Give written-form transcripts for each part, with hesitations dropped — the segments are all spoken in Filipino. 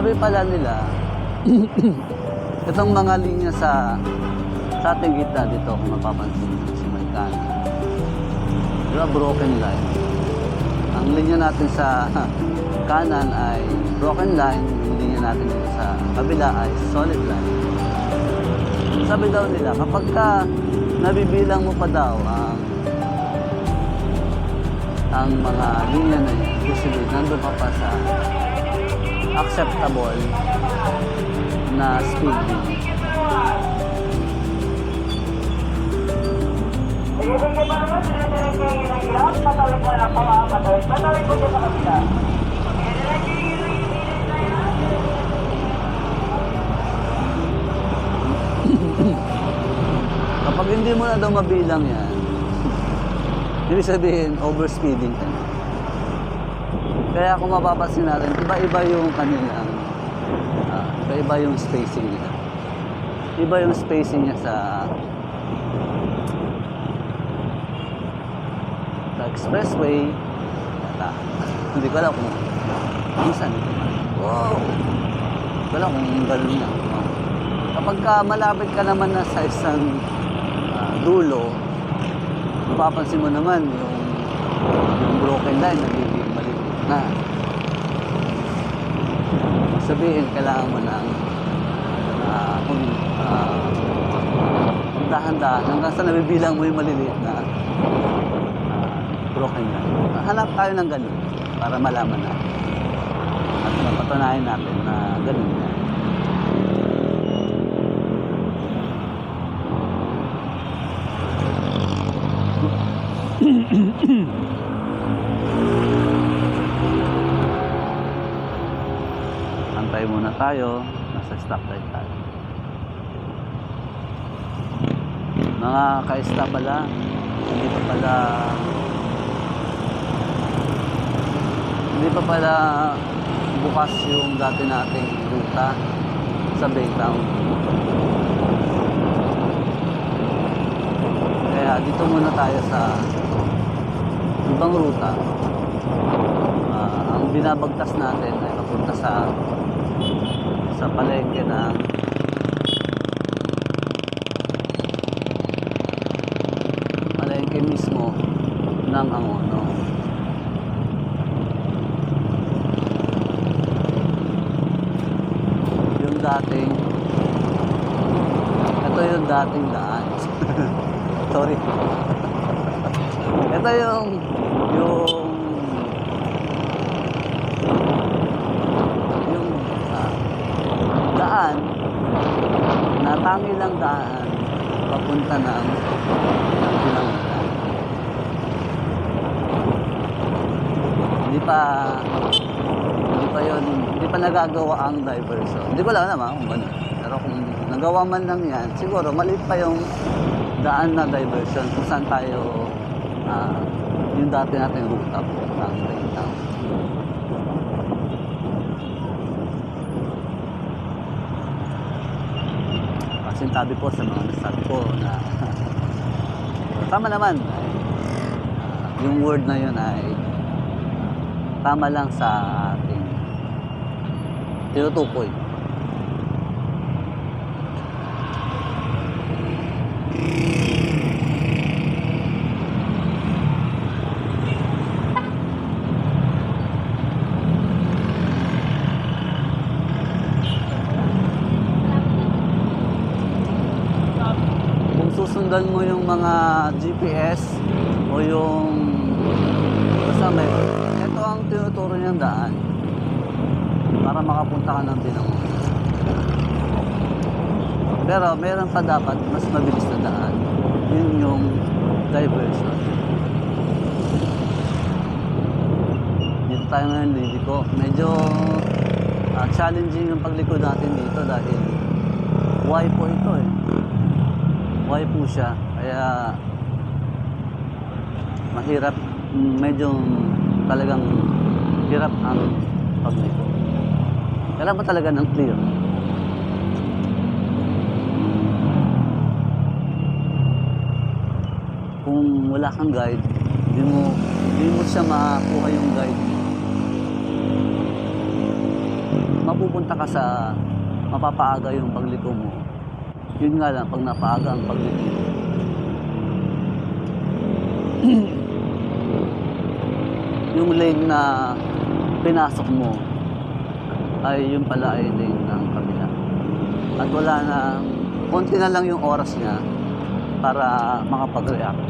sabi pala nila, itong mga linya sa ating gitna dito, kung mapapansin si Maykana, diba broken line? Ang linya natin sa kanan ay broken line, yung linya natin dito sa kabila ay solid line. Sabi daw nila, kapag ka nabibilang mo pa daw ang mga linya na yun, usually nandun ka pa sa acceptable na speed limit. Kapag hindi mo na daw mabilang yan, ibig sabihin, overspeeding ka na. Kaya kung mapapansin natin, iba-iba yung kanilang, iba-iba yung spacing niya. Iba yung spacing niya sa expressway. Hindi ko alam kung minsan. Wow! Hindi ko alam kung gano'n niya. Kapag ka malapit ka naman na sa isang dulo, mapapansin mo naman yung broken line nagiging maliit na. Sabihin, kailangan mo ng dahan-dahan hanggang sa nabibilang mo yung maliliit na broken line. Hanap tayo ng ganun para malaman natin at mapatunayan natin na ganun na. Antay muna tayo, nasa stoplight tayo. Mga ka-stop pala, hindi pa pala bukas yung dati nating ruta sa Baytown. Kaya dito muna tayo sa ibang ruta. Ang binabagtas natin ay papunta sa palengke ng palengke mismo ng Angono. Yung dating ito yung dating daan. Sorry. Ito yung daan na tangi lang daan papunta ng Pinangonan. Hindi pa nagagawa ang diversion. Hindi ko alam naman kung ano. Pero kung nagawa man lang yan, siguro maliit pa yung daan na diversion kung saan tayo yung dati natin ruta po ng Baytown. Pasintabi po sa mga nasabi ko na tama naman. Yung word na yun ay tama lang sa ating tinutukoy. Susundan mo yung mga GPS o yung basta ito ang tinuturo niyang daan para makapunta ka ng Pinangonan. Pero meron pa dapat mas mabilis na daan, yun yung diversion. Dito tayo ngayon liliko. Medyo challenging yung pagliko natin dito dahil Y po ito eh. Y po siya, kaya mahirap, medyo talagang hirap ang pagliko. Kailangan talaga ng clear. Kung wala kang guide, hindi mo siya makakuha yung guide. mapupunta ka sa mapapaaga yung pagliko mo. Yun nga lang, pag napaaga ang pagliko mo, yung lane na pinasok mo ay yung pala ay lane ng kabila. At wala na, konti na lang yung oras niya para makapag-react.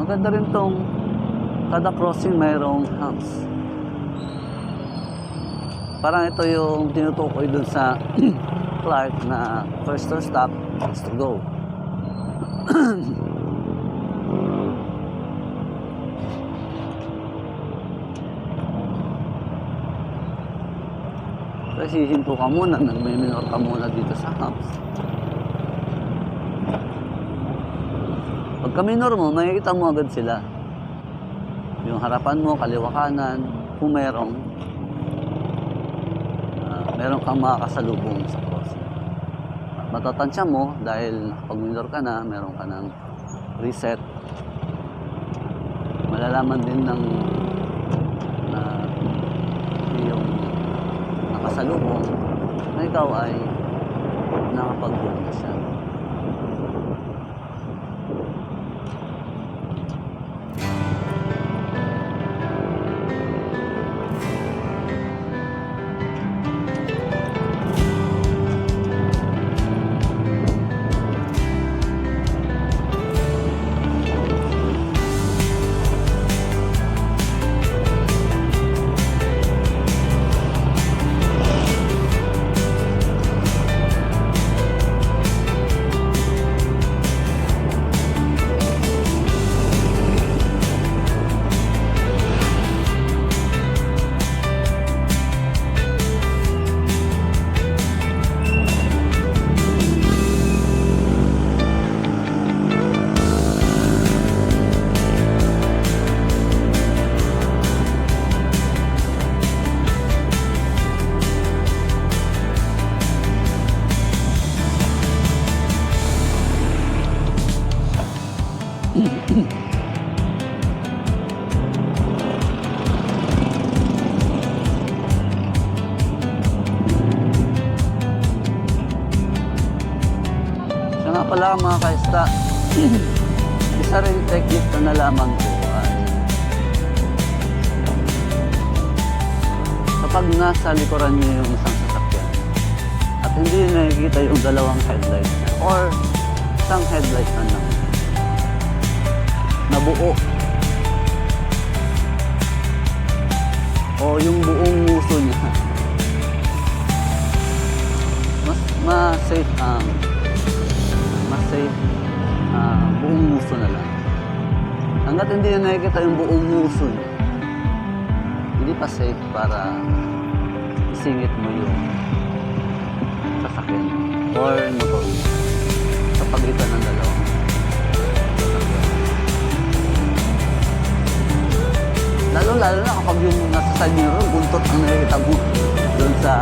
Maganda rin tong kada crossing mayroong humps. Parang ito yung tinutukoy dun sa Clark na first to stop is to go. Kasi hihinto ka muna, nagme-minor ka muna dito sa humps. Pagka minor mo, makikita mo agad sila. Yung harapan mo, kaliwa kanan, kung merong kang makakasalubong sa crossing. At matatansya mo dahil pag minor ka na, meron ka ng reset. Malalaman din ng yung nakasalubong na ikaw ay nakapag-go na siya. Siya nga pala mga kaista, isa rin technique na nalaman ko ay kapag nasa likuran niyo yung isang sasakyan at hindi niyo nakikita yung dalawang headlight or isang headlight na lang nabuo o yung buong muso niya, mas safe buong muso na lang. Hanggat hindi na nakikita yung buong muso niya, hindi pa safe para isingit mo yung sasakyan or motor sa pagitan ng dalawang sasakyan. Lalo na kapag yung nasa side mirror, buntot ang nakikita mo doon sa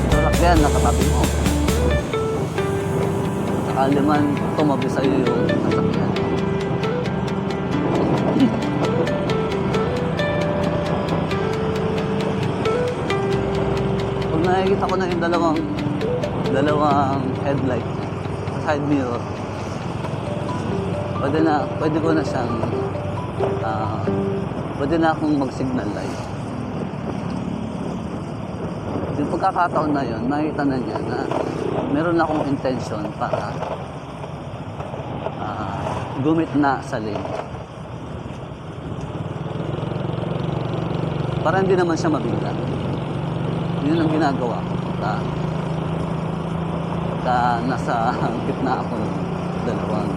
sasakyan na katabi mo. Sakaliman tumabi sa'yo yung sasakyan. Pag nakikita ko na yung dalawang headlight sa side mirror, pwede ko na siyang pwede na akong mag-signal light. Yung pagkakataon na yun, makikita na niya na meron akong intention para gumit na sa lane. Para hindi naman siya mabigla. Yun ang ginagawa ko. Nasa gitna ako ng dalawang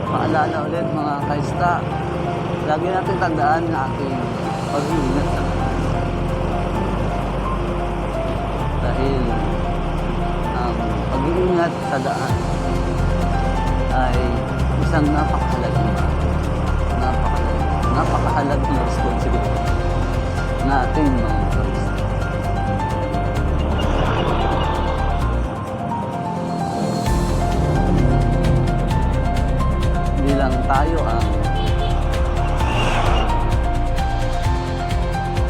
Paalala ulit mga kaista, lagi natin tandaan na ating pag-iingat sa dahil ang pag-iingat sa daan ay isang napakahalagang responsibility natin mga kaista. Hindi lang tayo ang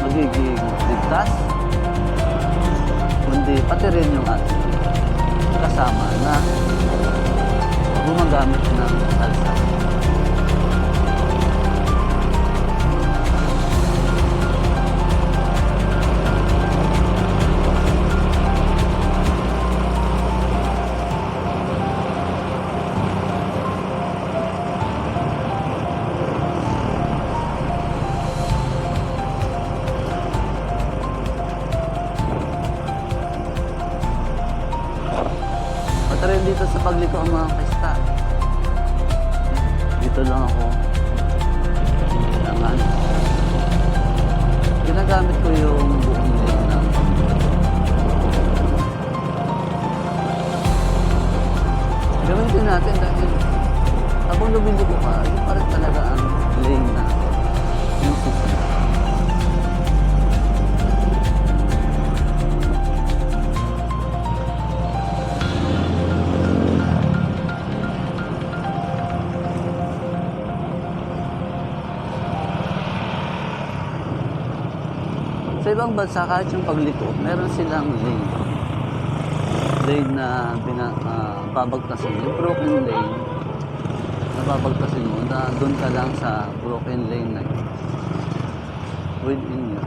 magiging ligtas, kundi pati rin yung ating kasama na gumagamit ng kalsada. Pati rin dito sa pagliko ang mga kaista. Dito lang ako. Kailangan. Ginagamit ko yung buong lane ng gamitin natin dahil habang lumiliko ka, yun pa rin talaga ang lane na yung susunod. Sa ibang bansa, kahit yung pagliko, meron silang lane. Lane na babagtasin. Yung broken lane, na babagtasin mo na doon ka lang sa broken lane na yun. Within yun.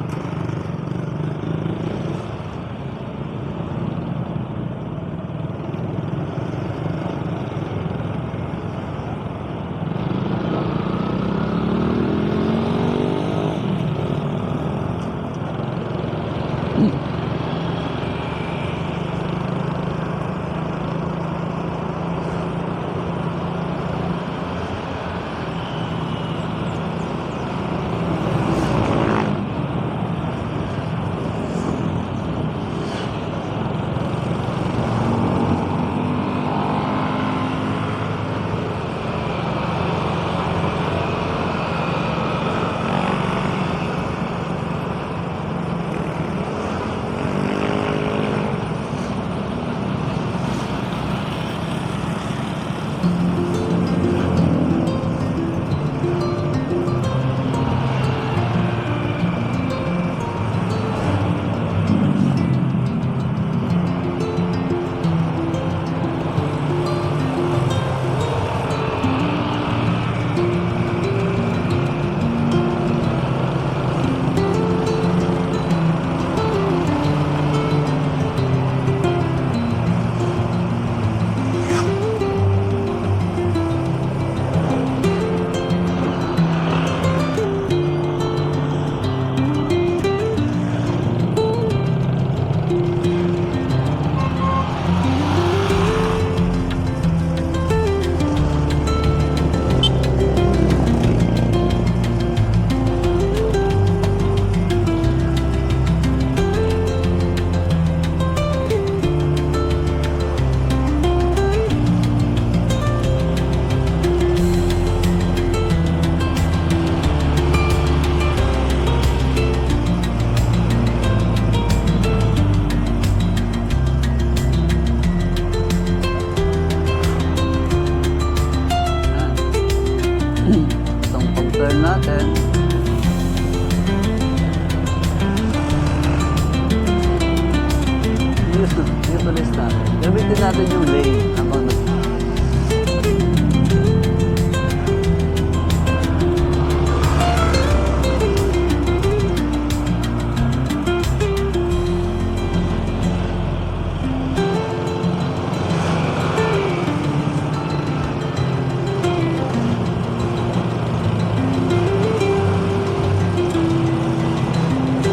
Dito list natin. Gamitin natin yung lane habang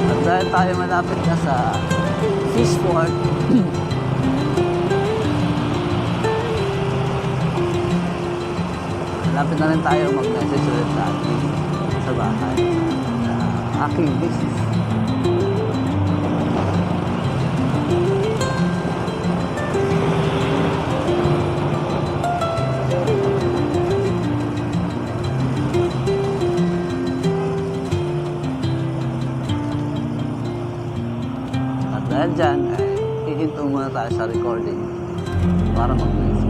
at dahil tayo malapit na sa Fishport, malapit na rin tayo mag-message ulit sa ating sa bahay sa aking business. At dahil dyan, ay hihinto muna tayo sa recording para mag-message.